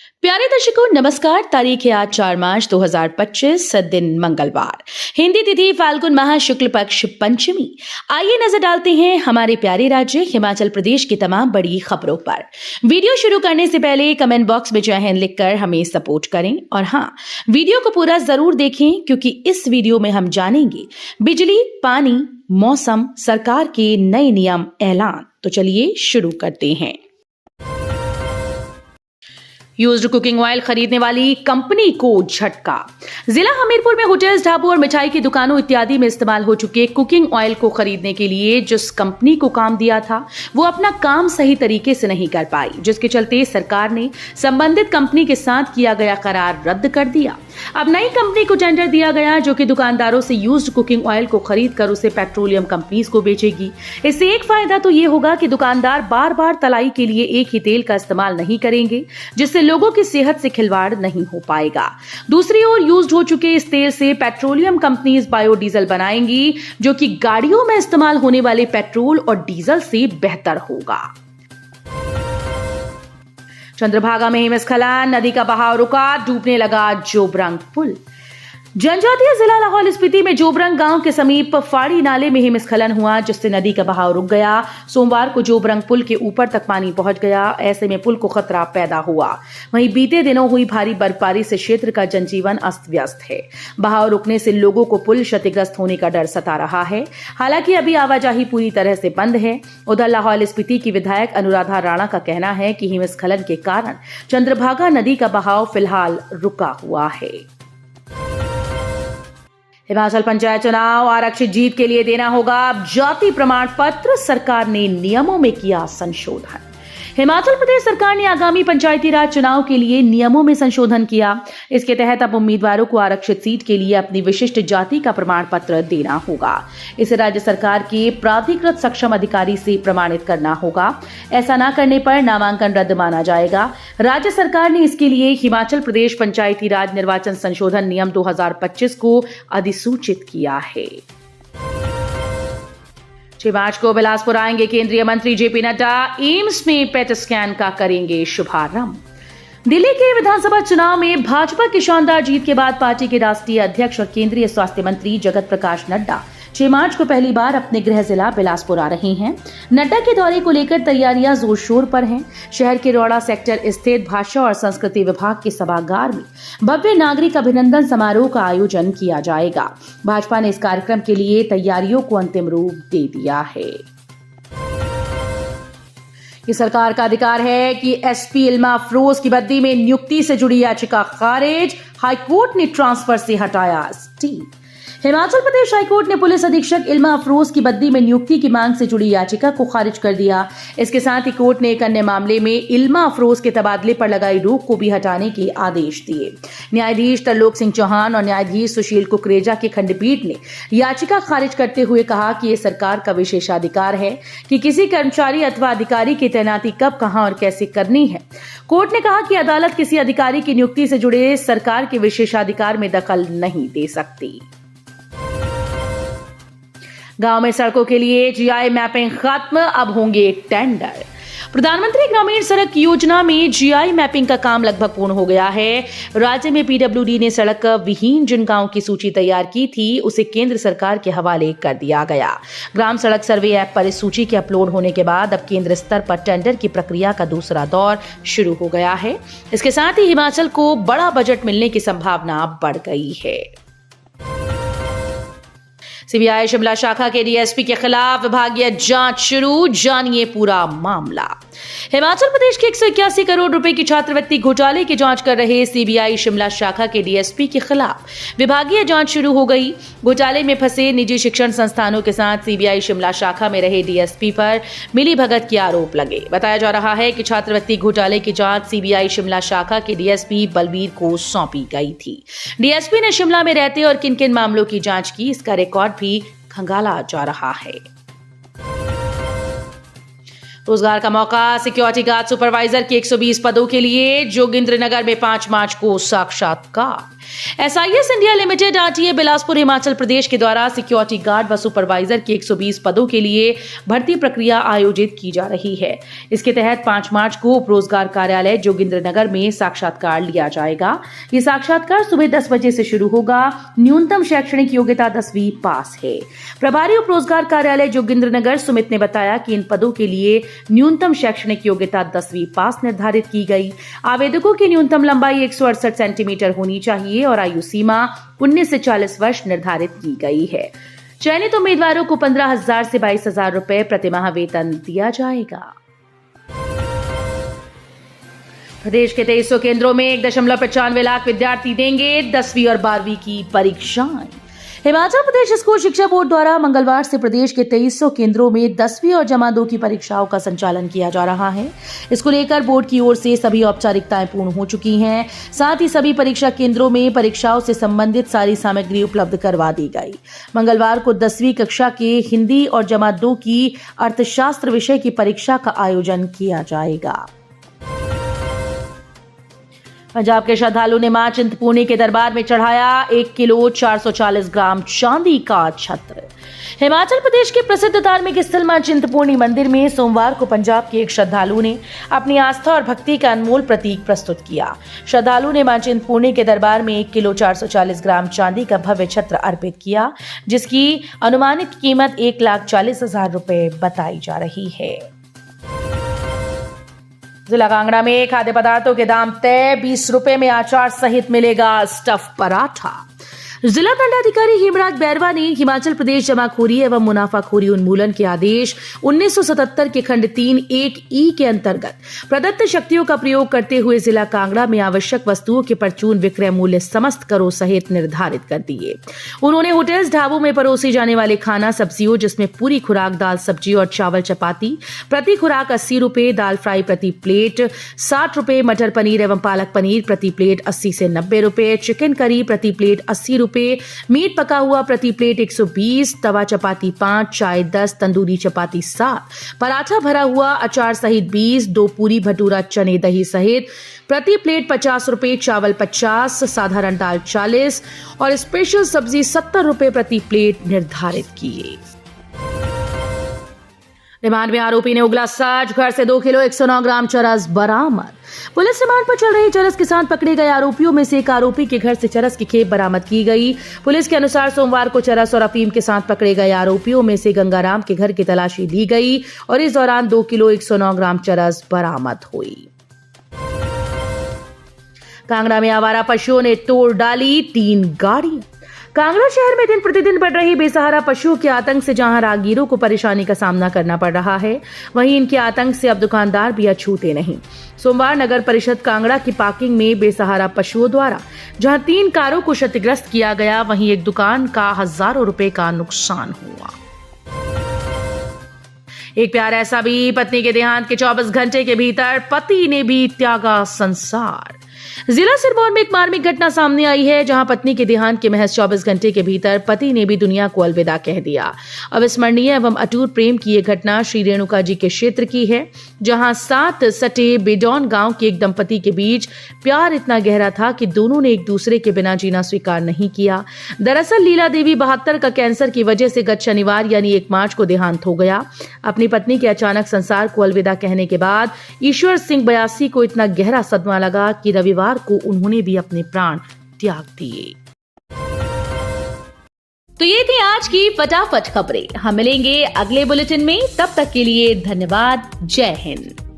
प्यारे दर्शकों नमस्कार। तारीख है आज 4 मार्च 2025, दिन मंगलवार, हिंदी तिथि फाल्गुन माह शुक्ल पक्ष पंचमी। आइए नजर डालते हैं हमारे प्यारे राज्य हिमाचल प्रदेश की तमाम बड़ी खबरों पर। वीडियो शुरू करने से पहले कमेंट बॉक्स में जय हिंद लिखकर हमें सपोर्ट करें और हाँ, वीडियो को पूरा जरूर देखें क्योंकि इस वीडियो में हम जानेंगे बिजली, पानी, मौसम, सरकार के नए नियम, ऐलान। तो चलिए शुरू करते हैं। यूज्ड कुकिंग ऑयल खरीदने वाली कंपनी को झटका। जिला हमीरपुर में होटल्स, ढाबों और मिठाई की दुकानों इत्यादि में इस्तेमाल हो चुके कुकिंग ऑयल को खरीदने के लिए जिस कंपनी को काम दिया था वो अपना काम सही तरीके से नहीं कर पाई, जिसके चलते सरकार ने संबंधित कंपनी के साथ किया गया करार रद्द कर दिया। अब नई कंपनी को टेंडर दिया गया जो कि दुकानदारों से यूज्ड कुकिंग ऑयल को खरीद कर उसे पेट्रोलियम कंपनीज को बेचेगी। इससे एक फायदा तो ये होगा कि दुकानदार बार बार तलाई के लिए एक ही तेल का इस्तेमाल नहीं करेंगे, जिससे लोगों की सेहत से खिलवाड़ नहीं हो पाएगा। दूसरी ओर यूज्ड हो चुके इस तेल से पेट्रोलियम कंपनीज बायोडीजल बनाएंगी जो कि गाड़ियों में इस्तेमाल होने वाले पेट्रोल और डीजल से बेहतर होगा। चंद्रभागा में हिमस्खलन, नदी का बहाव रुका, डूबने लगा जोबरंग पुल। जनजातीय जिला लाहौल स्पीति में जोबरंग गांव के समीप फाड़ी नाले में हिमस्खलन हुआ जिससे नदी का बहाव रुक गया। सोमवार को जोबरंग पुल के ऊपर तक पानी पहुंच गया। ऐसे में पुल को खतरा पैदा हुआ। वहीं बीते दिनों हुई भारी बर्फबारी से क्षेत्र का जनजीवन अस्त व्यस्त है। बहाव रुकने से लोगों को पुल क्षतिग्रस्त होने का डर सता रहा है। हालांकि अभी आवाजाही पूरी तरह से बंद है। उधर लाहौल स्पीति की विधायक अनुराधा राणा का कहना है कि हिमस्खलन के कारण चंद्रभागा नदी का बहाव फिलहाल रुका हुआ है। हिमाचल पंचायत चुनाव, आरक्षित जीत के लिए देना होगा जाति प्रमाण पत्र, सरकार ने नियमों में किया संशोधन। हिमाचल प्रदेश सरकार ने आगामी पंचायती राज चुनाव के लिए नियमों में संशोधन किया। इसके तहत अब उम्मीदवारों को आरक्षित सीट के लिए अपनी विशिष्ट जाति का प्रमाण पत्र देना होगा। इसे राज्य सरकार के प्राधिकृत सक्षम अधिकारी से प्रमाणित करना होगा। ऐसा न करने पर नामांकन रद्द माना जाएगा। राज्य सरकार ने इसके लिए हिमाचल प्रदेश पंचायती राज निर्वाचन संशोधन नियम 2025 को अधिसूचित किया है। 6 मार्च को बिलासपुर आएंगे केंद्रीय मंत्री जेपी नड्डा। एम्स में पेट स्कैन का करेंगे शुभारंभ। दिल्ली के विधानसभा चुनाव में भाजपा की शानदार जीत के बाद पार्टी के राष्ट्रीय अध्यक्ष और केंद्रीय स्वास्थ्य मंत्री जगत प्रकाश नड्डा 6 मार्च को पहली बार अपने गृह जिला बिलासपुर आ रहे हैं। नड्डा के दौरे को लेकर तैयारियां जोर शोर पर हैं। शहर के रोड़ा सेक्टर स्थित भाषा और संस्कृति विभाग के सभागार में भव्य नागरिक अभिनंदन समारोह का आयोजन किया जाएगा। भाजपा ने इस कार्यक्रम के लिए तैयारियों को अंतिम रूप दे दिया है। ये सरकार का अधिकार है कि एसपी इल्मा अफरोज की बदली में नियुक्ति से जुड़ी याचिका खारिज। हाईकोर्ट ने ट्रांसफर से हटाया स्टे। हिमाचल प्रदेश हाईकोर्ट ने पुलिस अधीक्षक इल्मा अफरोज की बदली में नियुक्ति की मांग से जुड़ी याचिका को खारिज कर दिया। इसके साथ ही कोर्ट ने एक अन्य मामले में इल्मा अफरोज के तबादले पर लगाई रोक को भी हटाने के आदेश दिए। न्यायाधीश तरलोक सिंह चौहान और न्यायाधीश सुशील कुकरेजा की खंडपीठ ने याचिका खारिज करते हुए कहा कि यह सरकार का विशेषाधिकार है कि किसी कर्मचारी अथवा अधिकारी की तैनाती कब, कहां और कैसे करनी है। कोर्ट ने कहा कि अदालत किसी अधिकारी की नियुक्ति से जुड़े सरकार के विशेषाधिकार में दखल नहीं दे सकती। गांव में सड़कों के लिए जीआई मैपिंग खत्म, अब होंगे टेंडर। प्रधानमंत्री ग्रामीण सड़क योजना में जीआई मैपिंग का काम लगभग पूर्ण हो गया है। राज्य में पीडब्ल्यूडी ने सड़क विहीन जिन गांवों की सूची तैयार की थी उसे केंद्र सरकार के हवाले कर दिया गया। ग्राम सड़क सर्वे ऐप पर इस सूची के अपलोड होने के बाद अब केंद्र स्तर पर टेंडर की प्रक्रिया का दूसरा दौर शुरू हो गया है। इसके साथ ही हिमाचल को बड़ा बजट मिलने की संभावना बढ़ गई है। सीबीआई शिमला शाखा के डीएसपी के खिलाफ विभागीय जांच शुरू, जानिए पूरा मामला। हिमाचल प्रदेश के 181 करोड़ रुपए की छात्रवृत्ति घोटाले की जांच कर रहे सीबीआई शिमला शाखा के डीएसपी के खिलाफ विभागीय जांच शुरू हो गई। घोटाले में फंसे निजी शिक्षण संस्थानों के साथ सीबीआई शिमला शाखा में रहे डीएसपी पर मिलीभगत के आरोप लगे। बताया जा रहा है कि छात्रवृत्ति घोटाले की जांच सीबीआई शिमला शाखा के डीएसपी बलबीर को सौंपी गई थी। डीएसपी ने शिमला में रहते और किन किन मामलों की जांच की, इसका रिकॉर्ड भी खंगाला जा रहा है। रोजगार का मौका, सिक्योरिटी गार्ड सुपरवाइजर के 120 पदों के लिए जोगिंद्रनगर में 5 मार्च को साक्षात्कार। SIS India limited RTA Bilaspur Himachal Pradesh के द्वारा सिक्योरिटी गार्ड व सुपरवाइजर के 120 पदों के लिए भर्ती प्रक्रिया आयोजित की जा रही है। इसके तहत 5 मार्च को उप रोजगार कार्यालय जोगिंद्रनगर में साक्षात्कार लिया जाएगा। ये साक्षात्कार सुबह 10 बजे से शुरू होगा। न्यूनतम शैक्षणिक योग्यता 10वीं पास है। प्रभारी उप रोजगार कार्यालय जोगिंद्रनगर सुमित ने बताया कि इन पदों के लिए न्यूनतम शैक्षणिक योग्यता 10वीं पास निर्धारित की गई। आवेदकों की न्यूनतम लंबाई 168 सेंटीमीटर होनी चाहिए और आयु सीमा 19 से 40 वर्ष निर्धारित की गई है। चयनित उम्मीदवारों को 15,000 से 22,000 रुपए प्रतिमाह वेतन दिया जाएगा। प्रदेश के 2300 केंद्रों में 1.95 लाख विद्यार्थी देंगे 10वीं और 12वीं की परीक्षाएं। हिमाचल प्रदेश स्कूल शिक्षा बोर्ड द्वारा मंगलवार से प्रदेश के 2300 केंद्रों में 10वीं और जमा 2 की परीक्षाओं का संचालन किया जा रहा है। इसको लेकर बोर्ड की ओर से सभी औपचारिकताएं पूर्ण हो चुकी हैं। साथ ही सभी परीक्षा केंद्रों में परीक्षाओं से संबंधित सारी सामग्री उपलब्ध करवा दी गई। मंगलवार को 10वीं कक्षा के हिंदी और जमा 2 की अर्थशास्त्र विषय की परीक्षा का आयोजन किया जाएगा। पंजाब के श्रद्धालु ने मां चिंतपूर्णी के दरबार में चढ़ाया 1 किलो 440 ग्राम चांदी का छत्र। हिमाचल प्रदेश के प्रसिद्ध धार्मिक स्थल मां चिंतपूर्णी मंदिर में सोमवार को पंजाब के एक श्रद्धालु ने अपनी आस्था और भक्ति का अनमोल प्रतीक प्रस्तुत किया। श्रद्धालु ने मां चिंतपूर्णी के दरबार में 1 किलो 440 ग्राम चांदी का भव्य छत्र अर्पित किया, जिसकी अनुमानित कीमत 1,40,000 रुपए बताई जा रही है। जिला कांगड़ा में खाद्य पदार्थों के दाम तय, 20 रुपए में अचार सहित मिलेगा स्टफ पराठा। जिला दंडाधिकारी हेमराज बैरवा ने हिमाचल प्रदेश जमाखोरी एवं मुनाफाखोरी उन्मूलन के आदेश 1977 के खंड 3(1)(e) के अंतर्गत प्रदत्त शक्तियों का प्रयोग करते हुए जिला कांगड़ा में आवश्यक वस्तुओं के परचून विक्रय मूल्य समस्त करों सहित निर्धारित कर दिए। उन्होंने होटल्स ढाबों में परोसी जाने वाले खाना सब्जियों जिसमें पूरी खुराक दाल सब्जी और चावल चपाती प्रति खुराक 80 रुपए, दाल फ्राई प्रति प्लेट 60 रुपए, मटर पनीर एवं पालक पनीर प्रति प्लेट 80 से 90 रुपए, चिकन करी प्रति प्लेट 80 रुपए, मीट पका हुआ प्रति प्लेट 120, तवा चपाती 5, चाय 10, तंदूरी चपाती 7, पराठा भरा हुआ अचार सहित 20, 2 पूरी भटूरा चने दही सहित प्रति प्लेट 50 रुपए, चावल 50, साधारण दाल 40 और स्पेशल सब्जी 70 रुपए प्रति प्लेट निर्धारित किए। रिमांड में आरोपी ने उगला साज, घर से 2 किलो 109 ग्राम चरस बरामद। पुलिस रिमांड पर चल रही चरस के साथ पकड़े गए आरोपियों में से एक आरोपी के घर से चरस की खेप बरामद की गई। पुलिस के अनुसार सोमवार को चरस और अफीम के साथ पकड़े गए आरोपियों में से गंगाराम के घर की तलाशी ली गई और इस दौरान 2 किलो 109 ग्राम चरस बरामद हुई। कांगड़ा में आवारा पशुओं ने तोड़ डाली 3 गाड़ियां। कांगड़ा शहर में दिन प्रतिदिन बढ़ रही बेसहारा पशुओं के आतंक से जहां राहगीरों को परेशानी का सामना करना पड़ रहा है, वहीं इनके आतंक से अब दुकानदार भी अछूते नहीं। सोमवार नगर परिषद कांगड़ा की पार्किंग में बेसहारा पशुओं द्वारा जहां 3 कारों को क्षतिग्रस्त किया गया, वहीं एक दुकान का हजारों रुपए का नुकसान हुआ। एक प्यार ऐसा भी, पत्नी के देहांत के 24 घंटे के भीतर पति ने भी त्यागा संसार। जिला सिरमौर में एक मार्मिक घटना सामने आई है, जहां पत्नी के देहांत के महज 24 घंटे के भीतर पति ने भी दुनिया को अलविदा कह दिया। अविस्मरणीय एवं अटूट प्रेम की यह घटना श्री रेणुका जी के क्षेत्र की है, जहां 7 सटे बेडौन गांव के एक दंपति के बीच प्यार इतना गहरा था कि दोनों ने एक दूसरे के बिना जीना स्वीकार नहीं किया। दरअसल लीला देवी 72 का कैंसर की वजह से गत शनिवार यानी 1 मार्च को देहांत हो गया। अपनी पत्नी के अचानक संसार को अलविदा कहने के बाद ईश्वर सिंह 82 को इतना गहरा सदमा लगा कि रविवार को उन्होंने भी अपने प्राण त्याग दिए। तो ये थी आज की फटाफट खबरें। हम मिलेंगे अगले बुलेटिन में, तब तक के लिए धन्यवाद। जय हिंद।